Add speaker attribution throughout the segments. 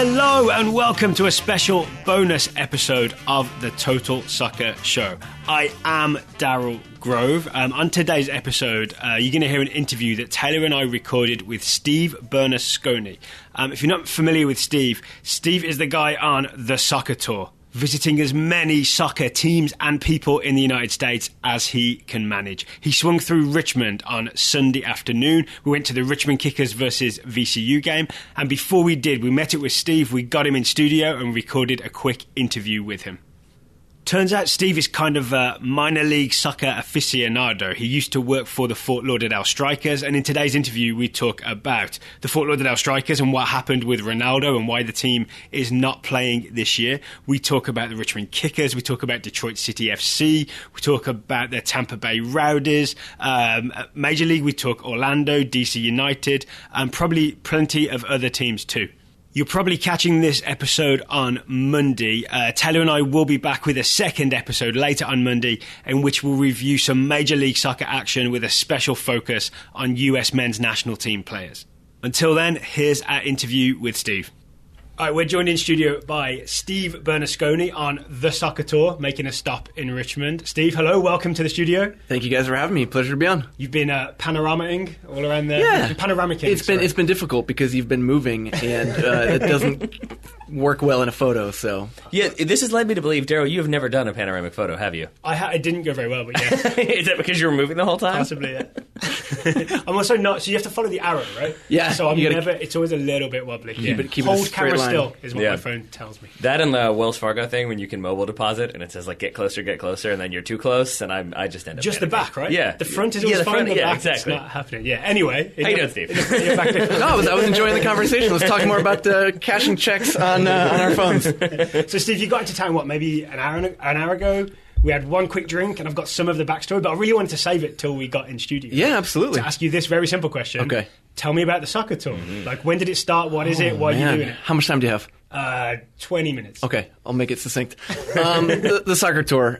Speaker 1: Hello and welcome to a special bonus episode of the Total Soccer Show. I am Daryl Grove. On today's episode, you're going to hear an interview that Taylor and I recorded with Steve Bernasconi. If you're not familiar with Steve, Steve is the guy on the soccer tour, visiting as many soccer teams and people in the United States as he can manage. He swung through Richmond on Sunday afternoon. We went to the Richmond Kickers versus VCU game, and before we did, we met it with Steve. We got him in studio and recorded a quick interview with him. Turns out Steve is kind of a minor league soccer aficionado. He used to work for the Fort Lauderdale Strikers, and in today's interview we talk about the Fort Lauderdale Strikers and what happened with Ronaldo and why the team is not playing this year. We talk about the Richmond Kickers, we talk about Detroit City FC, we talk about the Tampa Bay Rowdies, Major League we talk Orlando, DC United, and probably plenty of other teams too. You're probably catching this episode on Monday. Taylor and I will be back with a second episode later on Monday in which we'll review some Major League Soccer action with a special focus on US men's national team players. Until then, here's our interview with Steve. All right, we're joined in studio by Steve Bernasconi on the soccer tour, making a stop in Richmond. Steve, hello, welcome to the studio.
Speaker 2: Thank you guys for having me. Pleasure to be on.
Speaker 1: You've been panoramaing all around there.
Speaker 2: Yeah,
Speaker 1: Panoramicing.
Speaker 2: It's been difficult because you've been moving and it doesn't work well in a photo. So
Speaker 3: yeah, this has led me to believe, Daryl, you have never done a panoramic photo, have you?
Speaker 1: It didn't go very well, but yeah.
Speaker 3: Is that because you were moving the whole time?
Speaker 1: Possibly, yeah. I'm also not. So you have to follow the arrow, right?
Speaker 2: Yeah.
Speaker 1: So I'm never. It's always a little bit wobbly.
Speaker 2: Keep
Speaker 1: Hold
Speaker 2: it
Speaker 1: camera
Speaker 2: line.
Speaker 1: still is what my phone tells me.
Speaker 3: That and the Wells Fargo thing when you can mobile deposit and it says like get closer, and then you're too close, and I just end up
Speaker 1: just the back, right?
Speaker 3: Yeah.
Speaker 1: The front is always fine. The back,
Speaker 3: exactly.
Speaker 1: It's not happening. Yeah. Anyway,
Speaker 3: how you doing, Steve?
Speaker 2: No, I was enjoying the conversation. Let's talk more about cashing checks on our phones.
Speaker 1: So, Steve, you got into town maybe an hour ago. We had one quick drink, and I've got some of the backstory, but I really wanted to save it till we got in studio.
Speaker 2: Yeah, absolutely.
Speaker 1: To ask you this very simple question.
Speaker 2: Okay.
Speaker 1: Tell me about the soccer tour. Mm-hmm. Like, when did it start? What is it? Why are you doing it?
Speaker 2: How much time do you have?
Speaker 1: 20 minutes.
Speaker 2: Okay, I'll make it succinct. The soccer tour,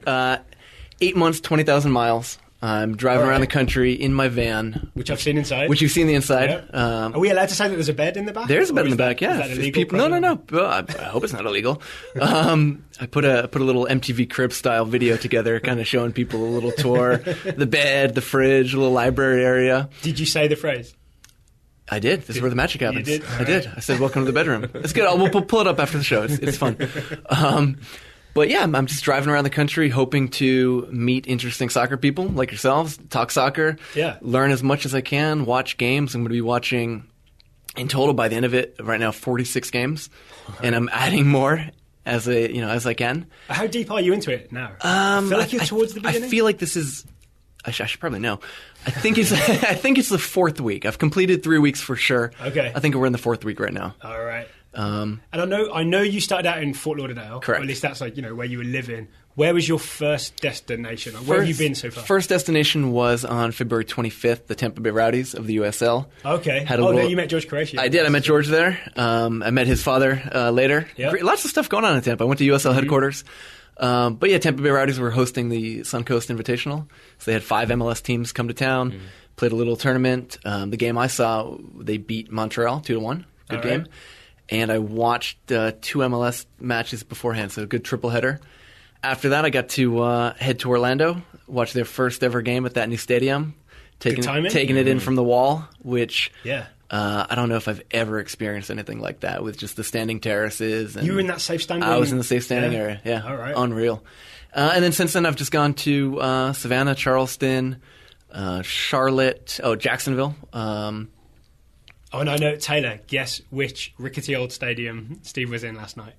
Speaker 2: 8 months, 20,000 miles. I'm driving around the country in my van.
Speaker 1: Which I've seen inside.
Speaker 2: Which you've seen the inside.
Speaker 1: Yeah. Are we allowed to say that there's a bed in the back?
Speaker 2: There's a bed in the back, yeah.
Speaker 1: Is that illegal?
Speaker 2: No. I hope it's not illegal. I put a little MTV Cribs style video together, kind of showing people a little tour. The bed, the fridge, a little library area.
Speaker 1: Did you say the phrase?
Speaker 2: I did. This is where the magic happens.
Speaker 1: You did?
Speaker 2: I did. I said, welcome to the bedroom. It's good. We'll pull it up after the show. It's fun. But yeah, I'm just driving around the country hoping to meet interesting soccer people like yourselves, talk soccer, learn as much as I can, watch games. I'm going to be watching, in total by the end of it, right now, 46 games. And I'm adding more as I can.
Speaker 1: How deep are you into it now? I feel like you're towards the beginning.
Speaker 2: I feel like this is... I should probably know. I think it's the fourth week. I've completed 3 weeks for sure.
Speaker 1: Okay.
Speaker 2: I think we're in the fourth week right now.
Speaker 1: All right. And I know you started out in Fort Lauderdale.
Speaker 2: Correct.
Speaker 1: Or at least that's where you were living. Where was your first destination? Where have you been so far?
Speaker 2: First destination was on February 25th, the Tampa Bay Rowdies of the USL.
Speaker 1: Okay. There you met George Qureshi.
Speaker 2: I did. I met George there. I met his father later.
Speaker 1: Yep.
Speaker 2: Lots of stuff going on in Tampa. I went to USL headquarters. But yeah, Tampa Bay Rowdies were hosting the Suncoast Invitational. So they had 5 MLS teams come to town, played a little tournament. The game I saw, they beat Montreal 2-1. Good game. Right. And I watched 2 MLS matches beforehand, so a good triple header. After that, I got to head to Orlando, watch their first ever game at that new stadium, taking it in from the wall, which I don't know if I've ever experienced anything like that with just the standing terraces. And
Speaker 1: you were in that safe standing?
Speaker 2: I was in the safe standing area, yeah.
Speaker 1: All right.
Speaker 2: Unreal. And then since then, I've just gone to Savannah, Charleston, Charlotte, Jacksonville.
Speaker 1: And I know, Taylor, guess which rickety old stadium Steve was in last night?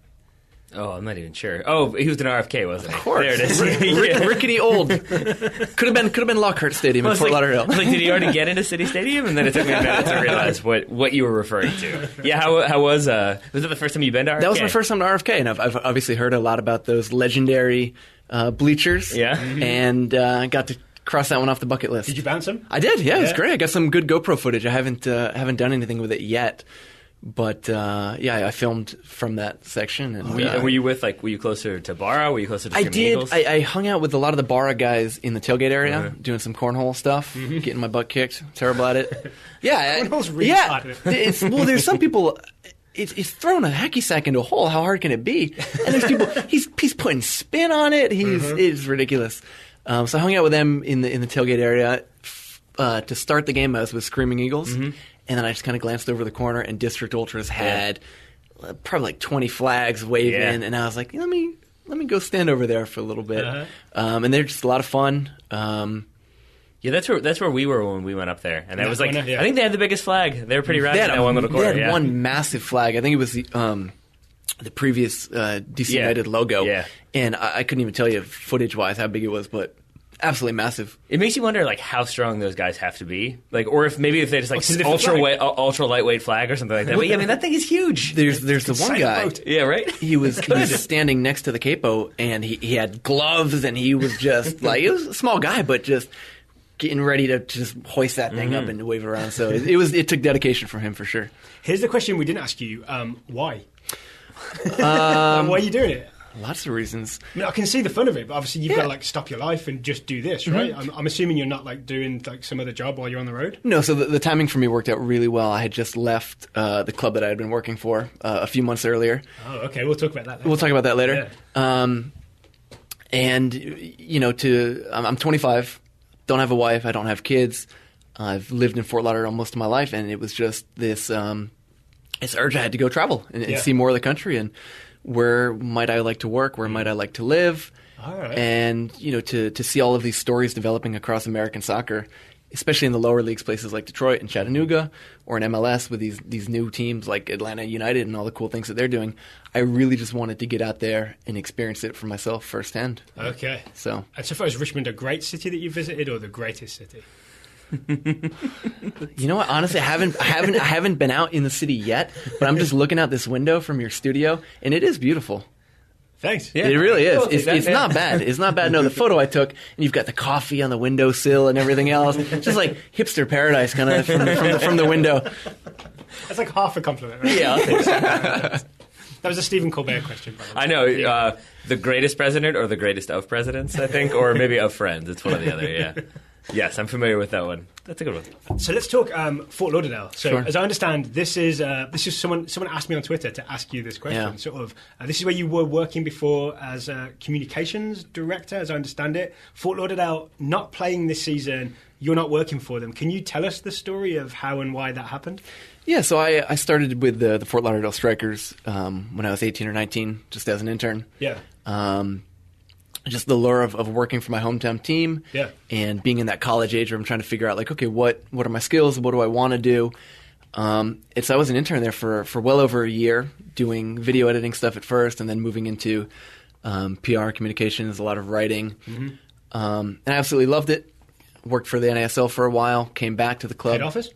Speaker 3: Oh, I'm not even sure. Oh, he was in RFK, wasn't he?
Speaker 2: Of course.
Speaker 3: There it is.
Speaker 2: Rickety old. Could have been Lockhart Stadium in Fort Lauderdale.
Speaker 3: I was like, did he already get into City Stadium? And then it took me a minute to realize what you were referring to. Yeah, how was it the first time you've been to RFK?
Speaker 2: That was my first time to RFK, and I've obviously heard a lot about those legendary bleachers.
Speaker 3: Yeah.
Speaker 2: And got to cross that one off the bucket list.
Speaker 1: Did you bounce them?
Speaker 2: I did, yeah. It was great. I got some good GoPro footage. I haven't done anything with it yet. But, I filmed from that section. And,
Speaker 3: were you closer to Barra? Were you closer to
Speaker 2: I
Speaker 3: Screaming
Speaker 2: did.
Speaker 3: Eagles?
Speaker 2: I hung out with a lot of the Barra guys in the tailgate area, doing some cornhole stuff, getting my butt kicked. Terrible at it. Yeah.
Speaker 1: Cornhole's really hard.
Speaker 2: There's some people... He's throwing a hacky sack into a hole. How hard can it be? And there's people. He's putting spin on it. It's ridiculous. So I hung out with them in the tailgate area to start the game. I was with Screaming Eagles, and then I just kind of glanced over the corner, and District Ultras had probably like 20 flags waving, and I was like, let me go stand over there for a little bit. And they're just a lot of fun.
Speaker 3: Yeah, that's where we were when we went up there, and that was like I think they had the biggest flag. They were pretty rad in that one little corner.
Speaker 2: They had one massive flag. I think it was the previous DC United logo, and I couldn't even tell you footage wise how big it was, but absolutely massive.
Speaker 3: It makes you wonder like how strong those guys have to be, like, or if they just like ultra lightweight flag or something like that. But yeah, I mean that thing is huge.
Speaker 2: There's the one guy.
Speaker 3: Yeah, right.
Speaker 2: He was standing next to the capo, and he had gloves, and he was just like, he was a small guy, but just getting ready to just hoist that thing up and wave it around. So it took dedication from him for sure.
Speaker 1: Here's the question we didn't ask you: why? Why are you doing it?
Speaker 2: Lots of reasons.
Speaker 1: I mean, I can see the fun of it, but obviously you've got to like stop your life and just do this, right? I'm assuming you're not like doing like some other job while you're on the road.
Speaker 2: No, so the timing for me worked out really well. I had just left the club that I had been working for a few months earlier.
Speaker 1: Oh, okay. We'll talk about that later.
Speaker 2: We'll talk about that later. Yeah. And you know, I'm 25. Don't have a wife. I don't have kids. I've lived in Fort Lauderdale most of my life, and it was just this urge I had to go travel and see more of the country. And where might I like to work? Where might I like to live?
Speaker 1: All right.
Speaker 2: And you know, to see all of these stories developing across American soccer, especially in the lower leagues, places like Detroit and Chattanooga, or in MLS with these new teams like Atlanta United and all the cool things that they're doing. I really just wanted to get out there and experience it for myself firsthand.
Speaker 1: Okay.
Speaker 2: So
Speaker 1: far, is Richmond a great city that you visited, or the greatest city?
Speaker 2: You know what? Honestly, I haven't been out in the city yet, but I'm just looking out this window from your studio, and it is beautiful.
Speaker 1: Thanks.
Speaker 2: Yeah. It really is. It's not bad. It's not bad. No, the photo I took, and you've got the coffee on the windowsill and everything else. Just like hipster paradise kind of from the window.
Speaker 1: That's like half a compliment, right?
Speaker 2: Yeah, I'll take that.
Speaker 1: That was a Stephen Colbert question.
Speaker 3: I know. The greatest president or the greatest of presidents, I think, or maybe of friends. It's one or the other, yeah. Yes, I'm familiar with that one. That's a good one.
Speaker 1: So let's talk Fort Lauderdale. So
Speaker 2: sure.
Speaker 1: As I understand, this is someone asked me on Twitter to ask you this question.
Speaker 2: Yeah.
Speaker 1: Sort of, this is where you were working before as a communications director, as I understand it. Fort Lauderdale not playing this season. You're not working for them. Can you tell us the story of how and why that happened?
Speaker 2: Yeah, so I started with the Fort Lauderdale Strikers when I was 18 or 19, just as an intern.
Speaker 1: Yeah.
Speaker 2: Just the lure of working for my hometown team, and being in that college age where I'm trying to figure out, like, okay, what are my skills? What do I want to do? I was an intern there for well over a year, doing video editing stuff at first, and then moving into PR communications, a lot of writing. And I absolutely loved it. Worked for the NASL for a while, came back to the club.
Speaker 1: Head office?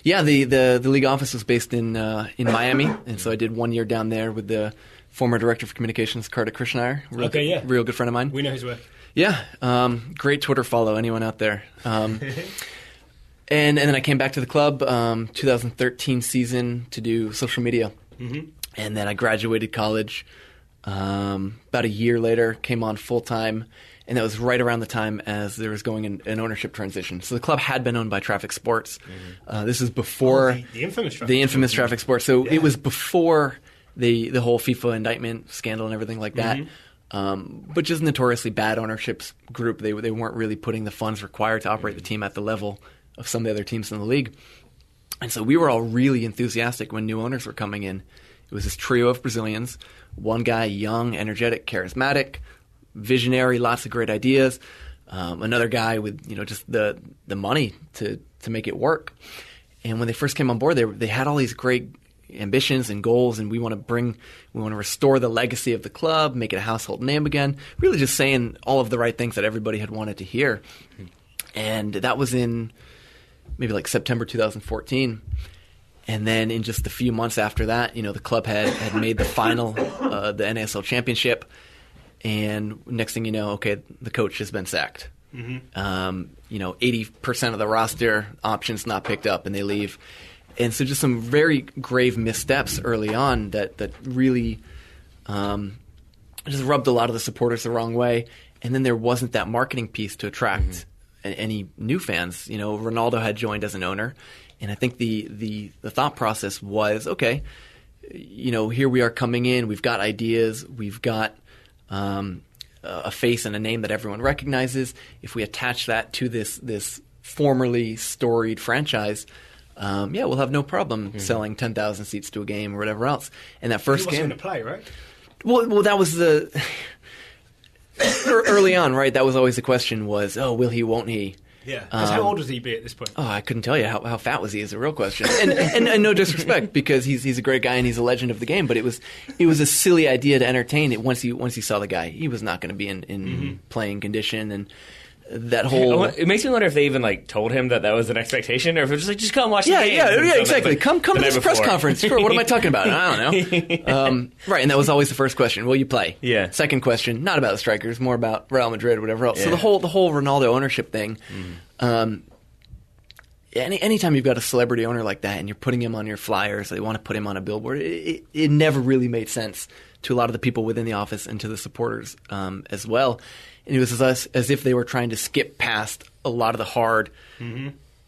Speaker 2: Yeah, the league office was based in Miami, and so I did 1 year down there with the former director of communications, Kartik Krishnaiyer. Real good friend of mine.
Speaker 1: We know his work.
Speaker 2: Yeah, great Twitter follow, anyone out there. And then I came back to the club 2013 season to do social media. And then I graduated college about a year later, came on full-time, and that was right around the time as there was going an ownership transition. So the club had been owned by Traffic Sports. This is before
Speaker 1: the infamous
Speaker 2: Traffic Sports. So it was before the whole FIFA indictment scandal and everything like that. But just notoriously bad ownership group. They weren't really putting the funds required to operate the team at the level of some of the other teams in the league. And so we were all really enthusiastic when new owners were coming in. It was this trio of Brazilians. One guy, young, energetic, charismatic, visionary, lots of great ideas. Another guy with just the money to make it work. And when they first came on board, they had all these great ambitions and goals, and we want to restore the legacy of the club, make it a household name again. Really, just saying all of the right things that everybody had wanted to hear. And that was in maybe like September 2014. And then in just a few months after that, the club had made the final, the NASL championship. And next thing you know, okay, the coach has been sacked. 80% of the roster options not picked up, and they leave. And so just some very grave missteps early on that really just rubbed a lot of the supporters the wrong way. And then there wasn't that marketing piece to attract any new fans. Ronaldo had joined as an owner. And I think the thought process was, okay, here we are coming in. We've got ideas. We've got a face and a name that everyone recognizes. If we attach that to this formerly storied franchise, we'll have no problem selling 10,000 seats to a game or whatever else. And that first game,
Speaker 1: going to play, right?
Speaker 2: Well, that was the early on, right? That was always the question: was, will he, won't he?
Speaker 1: Yeah. How old was he be at this point?
Speaker 2: Oh, I couldn't tell you how fat was he is a real question. And no disrespect, because he's a great guy and he's a legend of the game. But it was a silly idea to entertain it once he saw the guy. He was not going to be in playing condition, and that whole.
Speaker 3: It makes me wonder if they even told him that was an expectation, or if it was just come watch the game.
Speaker 2: Yeah, exactly. Come to this press conference. Sure, what am I talking about? I don't know. Right, and that was always the first question. Will you play?
Speaker 3: Yeah.
Speaker 2: Second question, not about the Strikers, more about Real Madrid or whatever else. Yeah. So the whole Ronaldo ownership thing. Anytime you've got a celebrity owner like that and you're putting him on your flyers, they want to put him on a billboard, it never really made sense to a lot of the people within the office and to the supporters as well. And it was as if they were trying to skip past a lot of the hard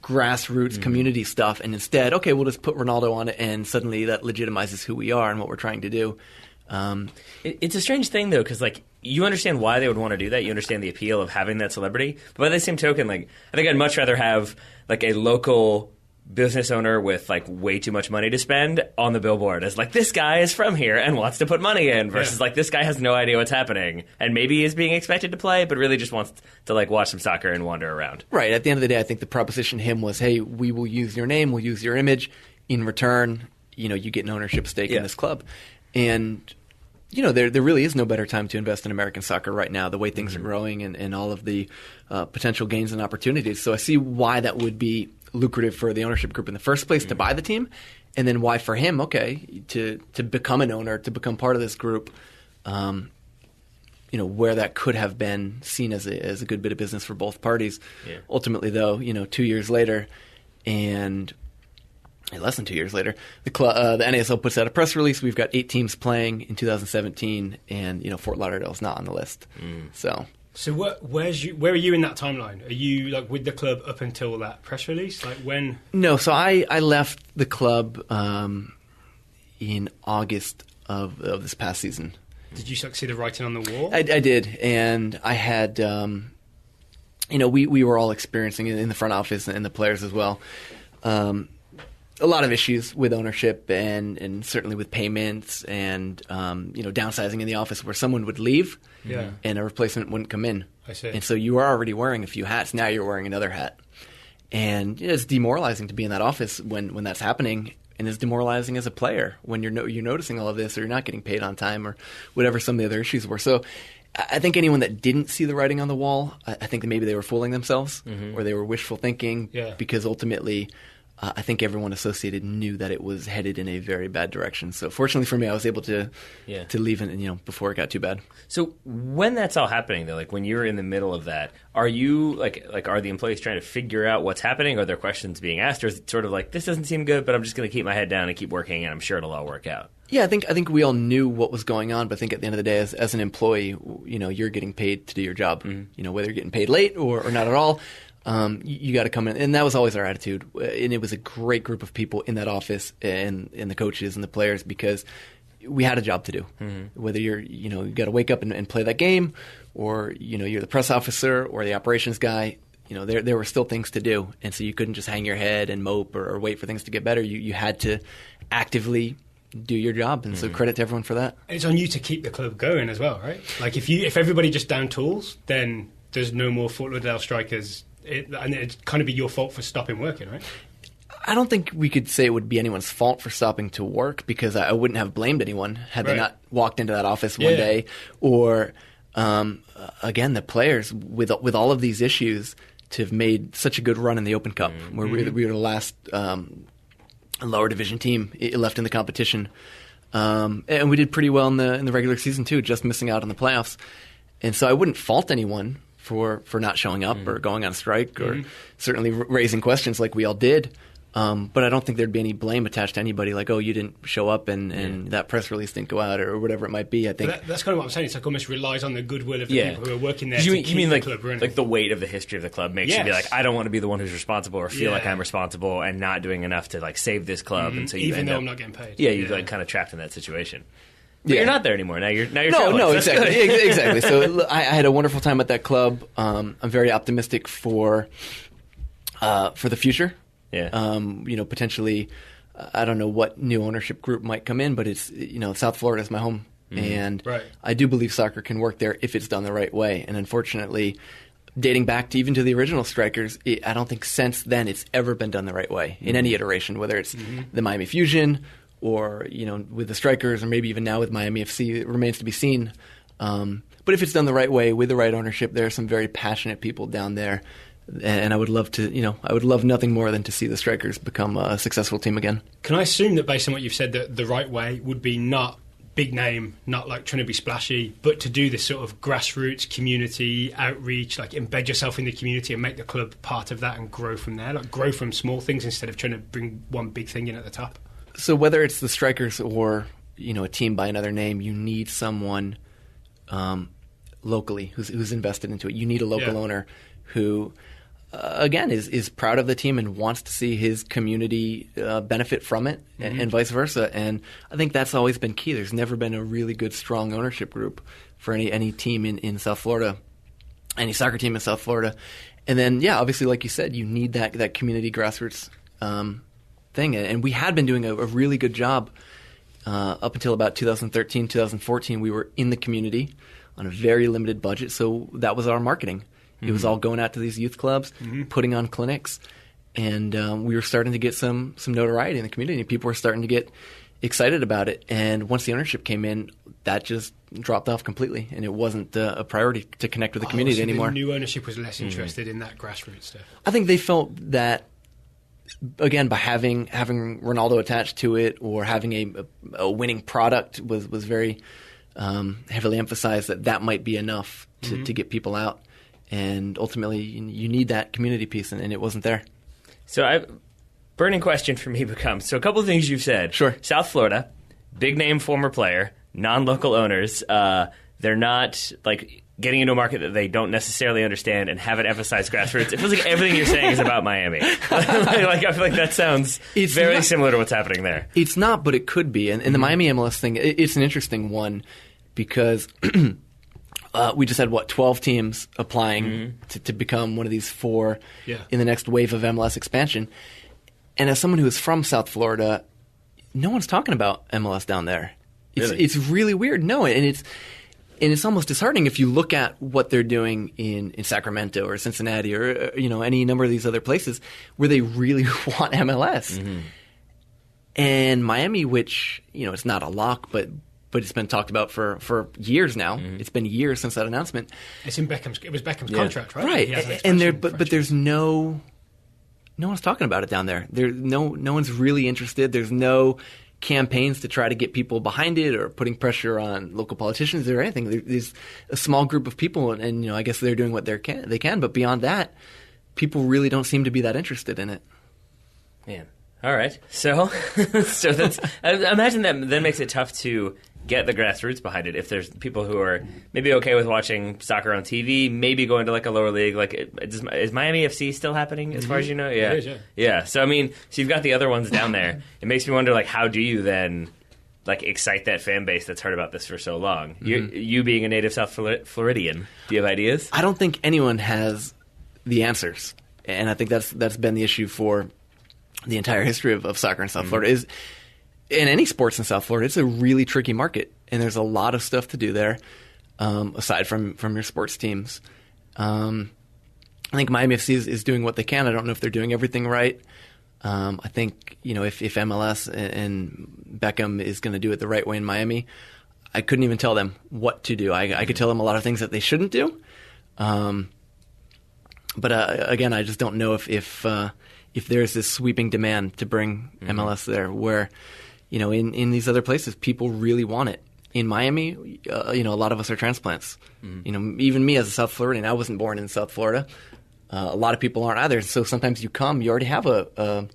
Speaker 2: grassroots community stuff, and instead, okay, we'll just put Ronaldo on it, and suddenly that legitimizes who we are and what we're trying to do.
Speaker 3: It's a strange thing, though, because you understand why they would want to do that. You understand the appeal of having that celebrity. But by the same token, I think I'd much rather have a local business owner with way too much money to spend on the billboard as this guy is from here and wants to put money in versus this guy has no idea what's happening and maybe is being expected to play but really just wants to watch some soccer and wander around.
Speaker 2: Right. At the end of the day, I think the proposition to him was, hey, we will use your name, we'll use your image. In return, you get an ownership stake in this club. And there really is no better time to invest in American soccer right now, the way things are growing and all of the potential gains and opportunities. So I see why that would be lucrative for the ownership group in the first place to buy the team, and then why for him, to become an owner, to become part of this group, where that could have been seen as a good bit of business for both parties. Yeah. Ultimately, though, 2 years later, and less than 2 years later, the NASL puts out a press release. We've got 8 teams playing in 2017, and Fort Lauderdale's not on the list.
Speaker 1: So where are you in that timeline? Are you with the club up until that press release? When? No,
Speaker 2: so I left the club in August of this past season.
Speaker 1: Did you see the writing on the wall?
Speaker 2: I did, and I had we were all experiencing it in the front office and the players as well. A lot of issues with ownership and certainly with payments and downsizing in the office where someone would leave and a replacement wouldn't come in.
Speaker 1: I see.
Speaker 2: And so you were already wearing a few hats. Now you're wearing another hat. And it's demoralizing to be in that office when that's happening, and it's demoralizing as a player when you're noticing all of this or you're not getting paid on time or whatever some of the other issues were. So I think anyone that didn't see the writing on the wall, I think that maybe they were fooling themselves or they were wishful thinking because ultimately – I think everyone associated knew that it was headed in a very bad direction. So fortunately for me, I was able to leave before it got too bad.
Speaker 3: So when that's all happening, though, when you're in the middle of that, are you are the employees trying to figure out what's happening? Are there questions being asked, or is it sort of this doesn't seem good, but I'm just going to keep my head down and keep working, and I'm sure it'll all work out?
Speaker 2: Yeah, I think we all knew what was going on, but I think at the end of the day, as an employee, you're getting paid to do your job. Whether you're getting paid late or not at all. You got to come in, and that was always our attitude. And it was a great group of people in that office, and the coaches and the players, because we had a job to do. Whether you got to wake up and play that game, or you're the press officer or the operations guy. There were still things to do, and so you couldn't just hang your head and mope or wait for things to get better. You had to actively do your job, and so credit to everyone for that.
Speaker 1: And it's on you to keep the club going as well, right? If everybody just down tools, then there's no more Fort Lauderdale Strikers. And it'd kind of be your fault for stopping working, right?
Speaker 2: I don't think we could say it would be anyone's fault for stopping to work, because I wouldn't have blamed anyone had they not walked into that office one day. Or, again, the players, with all of these issues, to have made such a good run in the Open Cup, where we were the last lower division team left in the competition. And we did pretty well in the regular season, too, just missing out on the playoffs. And so I wouldn't fault anyone for not showing up or going on strike or certainly raising questions like we all did. But I don't think there'd be any blame attached to anybody, like, oh, you didn't show up and that press release didn't go out or whatever it might be. I think
Speaker 1: that's kind of what I'm saying. It's like almost relies on the goodwill of the people who are working there.
Speaker 3: You
Speaker 1: keep
Speaker 3: mean
Speaker 1: the
Speaker 3: like
Speaker 1: club running.
Speaker 3: like the weight of the history of the club makes you be like, I don't want to be the one who's responsible or feel like I'm responsible and not doing enough to like save this club, and so you
Speaker 1: even
Speaker 3: end
Speaker 1: though
Speaker 3: up,
Speaker 1: I'm not getting paid.
Speaker 3: you're like kind of trapped in that situation. But you're not there anymore. Now you're
Speaker 2: no, exactly, exactly. So I had a wonderful time at that club. I'm very optimistic for the future.
Speaker 3: Yeah.
Speaker 2: Potentially, I don't know what new ownership group might come in, but it's South Florida is my home, and I do believe soccer can work there if it's done the right way. And unfortunately, dating back to even to the original Strikers, I don't think since then it's ever been done the right way in any iteration, whether it's the Miami Fusion or with the Strikers, or maybe even now with Miami FC. It remains to be seen. But if it's done the right way with the right ownership, there are some very passionate people down there, and I would love to. I would love nothing more than to see the Strikers become a successful team again.
Speaker 1: Can I assume that based on what you've said, that the right way would be not big name, not like trying to be splashy, but to do this sort of grassroots community outreach, like embed yourself in the community and make the club part of that and grow from there, like grow from small things instead of trying to bring one big thing in at the top?
Speaker 2: So whether it's the Strikers or a team by another name, you need someone locally who's invested into it. You need a local owner who, again, is proud of the team and wants to see his community benefit from it, and vice versa. And I think that's always been key. There's never been a really good, strong ownership group for any team in South Florida, any soccer team in South Florida. And then, obviously, like you said, you need that community grassroots thing. And we had been doing a really good job up until about 2013, 2014. We were in the community on a very limited budget, so that was our marketing. It was all going out to these youth clubs, putting on clinics, and we were starting to get some notoriety in the community. People were starting to get excited about it. And once the ownership came in, that just dropped off completely, and it wasn't a priority to connect with the community
Speaker 1: so
Speaker 2: anymore.
Speaker 1: The new ownership was less interested in that grassroots stuff.
Speaker 2: I think they felt that, again, by having Ronaldo attached to it or having a winning product was very heavily emphasized, that might be enough to get people out. And ultimately, you need that community piece, and it wasn't there.
Speaker 3: So, burning question for me becomes, so a couple of things you've said.
Speaker 2: Sure.
Speaker 3: South Florida, big name former player, non-local owners. They're not, like, getting into a market that they don't necessarily understand and haven't emphasized grassroots. It feels like everything you're saying is about Miami. I feel like that sounds very similar to what's happening there.
Speaker 2: It's not, but it could be. And the Miami MLS thing, it's an interesting one because we just had, 12 teams applying to become one of these 4 in the next wave of MLS expansion. And as someone who is from South Florida, no one's talking about MLS down there. It's really weird. No, and it's almost disheartening if you look at what they're doing in Sacramento or Cincinnati or any number of these other places where they really want MLS. And Miami, which it's not a lock, but it's been talked about for years now. It's been years since that announcement.
Speaker 1: It was Beckham's contract, right?
Speaker 2: Right, and but there's no one's talking about it down there. No one's really interested. There's no campaigns to try to get people behind it or putting pressure on local politicians or anything. There's a small group of people, and I guess they're doing what they can. But beyond that, people really don't seem to be that interested in it.
Speaker 3: Man, all right. So that's. I imagine that makes it tough to get the grassroots behind it. If there's people who are maybe okay with watching soccer on TV, maybe going to like a lower league. Like, is Miami FC still happening as far as you know? Yeah,
Speaker 1: it is,
Speaker 3: yeah. So you've got the other ones down there. It makes me wonder, like, how do you then like excite that fan base that's heard about this for so long? You being a native South Floridian, do you have ideas?
Speaker 2: I don't think anyone has the answers, and I think that's been the issue for the entire history of soccer in South Florida. Is in any sports in South Florida, it's a really tricky market, and there's a lot of stuff to do there, aside from your sports teams. I think Miami FC is doing what they can. I don't know if they're doing everything right. I think if MLS and Beckham is going to do it the right way in Miami, I couldn't even tell them what to do. I could tell them a lot of things that they shouldn't do. But again, I just don't know if there's this sweeping demand to bring MLS there, where in these other places, people really want it. In Miami, a lot of us are transplants. Even me as a South Floridian, I wasn't born in South Florida. A lot of people aren't either. So sometimes you come, you already have a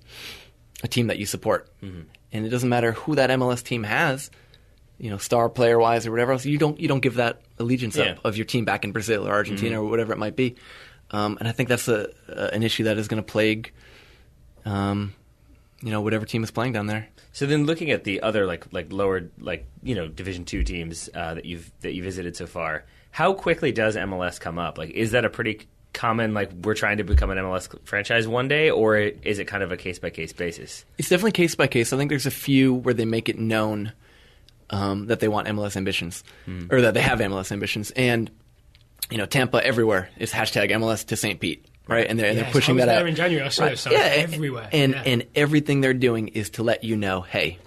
Speaker 2: a team that you support. Mm-hmm. And it doesn't matter who that MLS team has, star player wise or whatever else. You don't give that allegiance up of your team back in Brazil or Argentina or whatever it might be. And I think that's an issue that is going to plague, whatever team is playing down there.
Speaker 3: So then, looking at the other like lower Division II teams that you visited so far, how quickly does MLS come up? Like, is that a pretty common, like, we're trying to become an MLS franchise one day, or is it kind of a case by case basis? It's
Speaker 2: definitely case by case. I think there's a few where they make it known that they want MLS ambitions, or that they have MLS ambitions, and Tampa everywhere is hashtag MLS to St. Pete. Right, and they're pushing that out.
Speaker 1: In January, I saw it everywhere.
Speaker 2: And everything they're doing is to let you know, hey,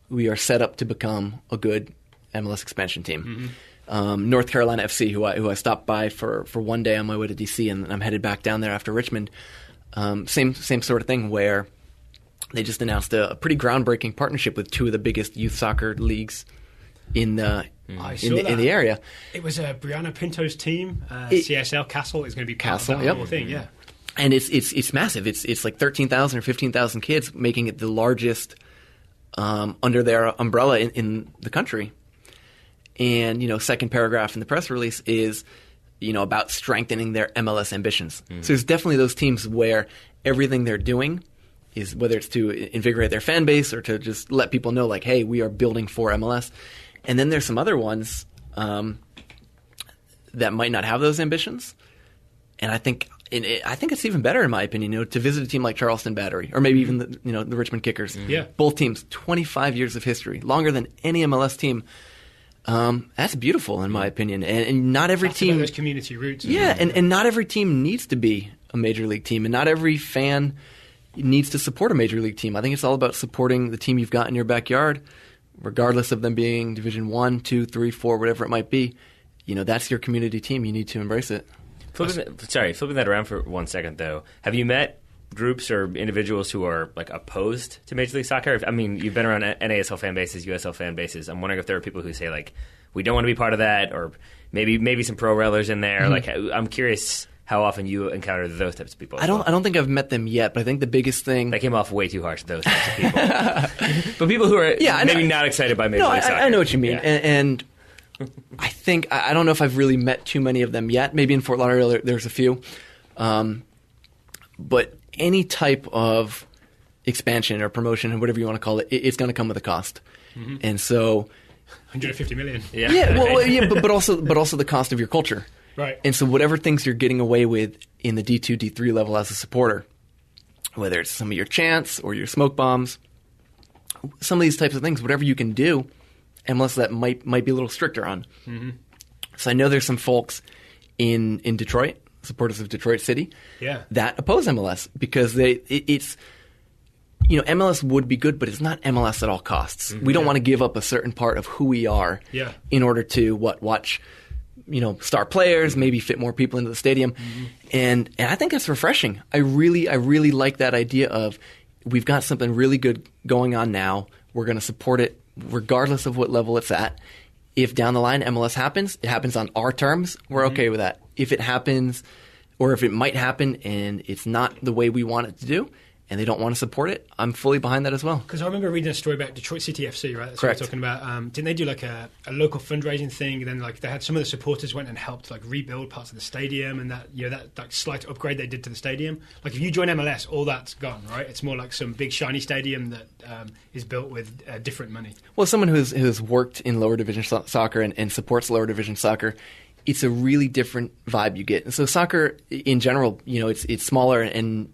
Speaker 2: we are set up to become a good MLS expansion team. Mm-hmm. North Carolina FC, who I stopped by for one day on my way to DC, and I'm headed back down there after Richmond. Same sort of thing, where they just announced a pretty groundbreaking partnership with two of the biggest youth soccer leagues in the area.
Speaker 1: It was Brianna Pinto's team, CSL Castle is going to be part of that whole thing, yeah.
Speaker 2: And it's massive. It's like 13,000 or 15,000 kids, making it the largest under their umbrella in the country. And second paragraph in the press release is about strengthening their MLS ambitions. Mm-hmm. So there's definitely those teams where everything they're doing is, whether it's to invigorate their fan base or to just let people know, like, hey, we are building for MLS. And then there's some other ones that might not have those ambitions, and I think it's even better, in my opinion, to visit a team like Charleston Battery, or maybe even the Richmond Kickers.
Speaker 1: Mm-hmm. Yeah,
Speaker 2: both teams, 25 years of history, longer than any MLS team. That's beautiful, in my opinion, and not every team.
Speaker 1: Those community roots.
Speaker 2: Yeah, and not every team needs to be a major league team, and not every fan needs to support a major league team. I think it's all about supporting the team you've got in your backyard, regardless of them being Division 1, 2, 3, 4, whatever it might be. That's your community team. You need to embrace it.
Speaker 3: Flipping that around for 1 second, though. Have you met groups or individuals who are like opposed to Major League Soccer? I mean, you've been around NASL fan bases, USL fan bases. I'm wondering if there are people who say, like, we don't want to be part of that, or maybe some pro-railers in there. Mm-hmm. Like, I'm curious how often you encounter those types of people. I
Speaker 2: don't think I've met them yet, but I think the biggest thing...
Speaker 3: That came off way too harsh, those types of people. But people who are maybe not excited by Major League Soccer.
Speaker 2: I know what you mean. Yeah. And I think... I don't know if I've really met too many of them yet. Maybe in Fort Lauderdale there's a few. But any type of expansion or promotion, or whatever you want to call it, it's going to come with a cost. Mm-hmm. And so...
Speaker 1: 150 million.
Speaker 2: Yeah, but also the cost of your culture.
Speaker 1: Right.
Speaker 2: And so whatever things you're getting away with in the D2, D3 level as a supporter, whether it's some of your chants or your smoke bombs, some of these types of things, whatever you can do, MLS that might be a little stricter on. Mm-hmm. So I know there's some folks in Detroit, supporters of Detroit City, that oppose MLS because it's MLS would be good, but it's not MLS at all costs. Mm-hmm. We don't want to give up a certain part of who we are in order to watch star players, maybe fit more people into the stadium. Mm-hmm. And I think that's refreshing. I really like that idea of, we've got something really good going on now. We're going to support it regardless of what level it's at. If down the line MLS happens, it happens on our terms, we're okay with that. If it happens, or if it might happen and it's not the way we want it to do, and they don't want to support it, I'm fully behind that as well.
Speaker 1: Because I remember reading a story about Detroit City FC, right? That's
Speaker 2: Correct.
Speaker 1: What we're talking about. Didn't they do like a local fundraising thing? And then like they had some of the supporters went and helped like rebuild parts of the stadium, and that slight upgrade they did to the stadium. Like if you join MLS, all that's gone, right? It's more like some big shiny stadium that is built with different money.
Speaker 2: Well, someone who's worked in lower division soccer and supports lower division soccer, it's a really different vibe you get. And so soccer in general, it's smaller, and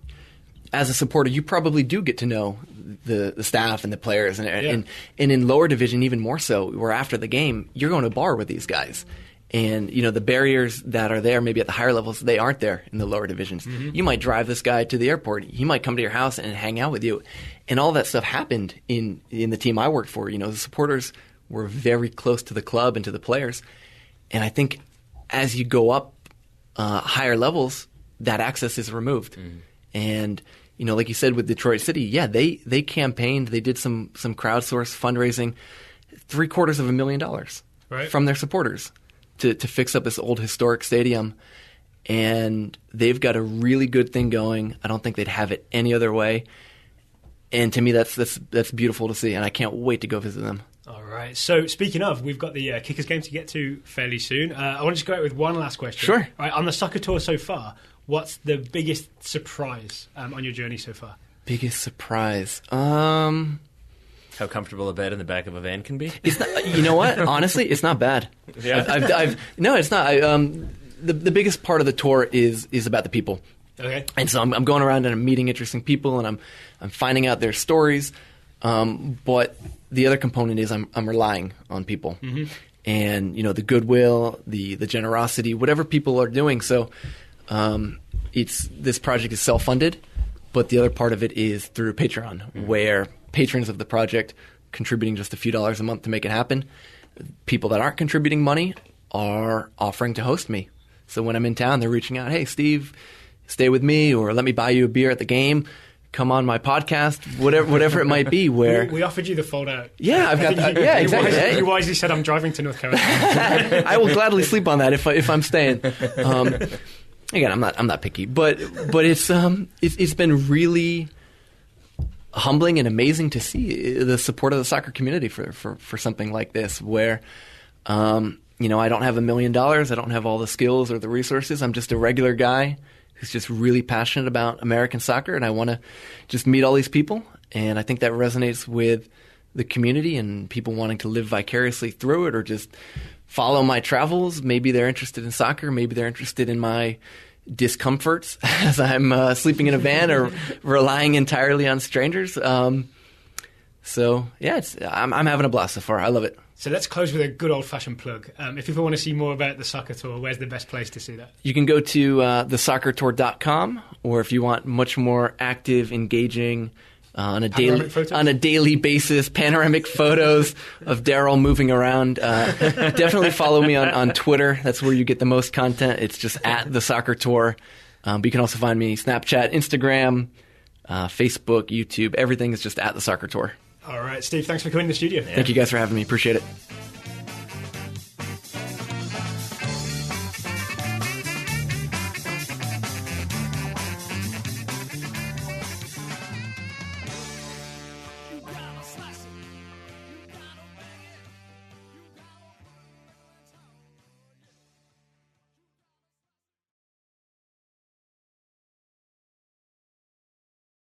Speaker 2: as a supporter, you probably do get to know the staff and the players, and in lower division even more so, where after the game you're going to a bar with these guys, and the barriers that are there maybe at the higher levels, they aren't there in the lower divisions. Mm-hmm. You might drive this guy to the airport, he might come to your house and hang out with you, and all that stuff happened in the team I worked for. The supporters were very close to the club and to the players, and I think as you go up higher levels, that access is removed. Mm-hmm. And like you said with Detroit City, they campaigned, they did some crowdsource fundraising, $750,000 from their supporters to fix up this old historic stadium, and they've got a really good thing going. I don't think they'd have it any other way. And to me, that's beautiful to see, and I can't wait to go visit them.
Speaker 1: All right. So speaking of, we've got the Kickers game to get to fairly soon. I want to just go out with one last question.
Speaker 2: Sure.
Speaker 1: All right, on the soccer tour so far, what's the biggest surprise on your journey so far?
Speaker 2: Biggest surprise?
Speaker 3: How comfortable a bed in the back of a van can be?
Speaker 2: It's not, you know what? Honestly, it's not bad.
Speaker 3: Yeah.
Speaker 2: No, it's not. The biggest part of the tour is about the people.
Speaker 1: Okay.
Speaker 2: And so I'm going around and I'm meeting interesting people and I'm finding out their stories. But the other component is I'm relying on people. Mm-hmm. And, the goodwill, the generosity, whatever people are doing. So this project is self-funded, but the other part of it is through Patreon, where patrons of the project contributing just a few dollars a month to make it happen. People that aren't contributing money are offering to host me. So when I'm in town, they're reaching out, hey, Steve, stay with me, or let me buy you a beer at the game. Come on my podcast, whatever it might be. Where
Speaker 1: we offered you the fold out.
Speaker 2: Yeah, I've got that. Yeah, exactly.
Speaker 1: You wisely said, I'm driving to North Carolina.
Speaker 2: I will gladly sleep on that if I'm staying. Again, I'm not picky, but it's been really humbling and amazing to see the support of the soccer community for something like this, where I don't have $1 million, I don't have all the skills or the resources. I'm just a regular guy who's just really passionate about American soccer, and I want to just meet all these people. And I think that resonates with the community and people wanting to live vicariously through it or just follow my travels. Maybe they're interested in soccer. Maybe they're interested in my discomforts as I'm sleeping in a van or relying entirely on strangers. So, yeah, I'm having a blast so far. I love it.
Speaker 1: So let's close with a good old-fashioned plug. If people want to see more about the soccer tour, where's the best place to see that?
Speaker 2: You can go to thesoccertour.com, or if you want much more active, engaging, on a daily basis, panoramic photos of Daryl moving around. Definitely follow me on Twitter. That's where you get the most content. It's just at the Soccer Tour. But you can also find me Snapchat, Instagram, Facebook, YouTube. Everything is just at the Soccer Tour.
Speaker 1: All right, Steve, thanks for coming to the studio.
Speaker 2: Thank you guys for having me. Appreciate it.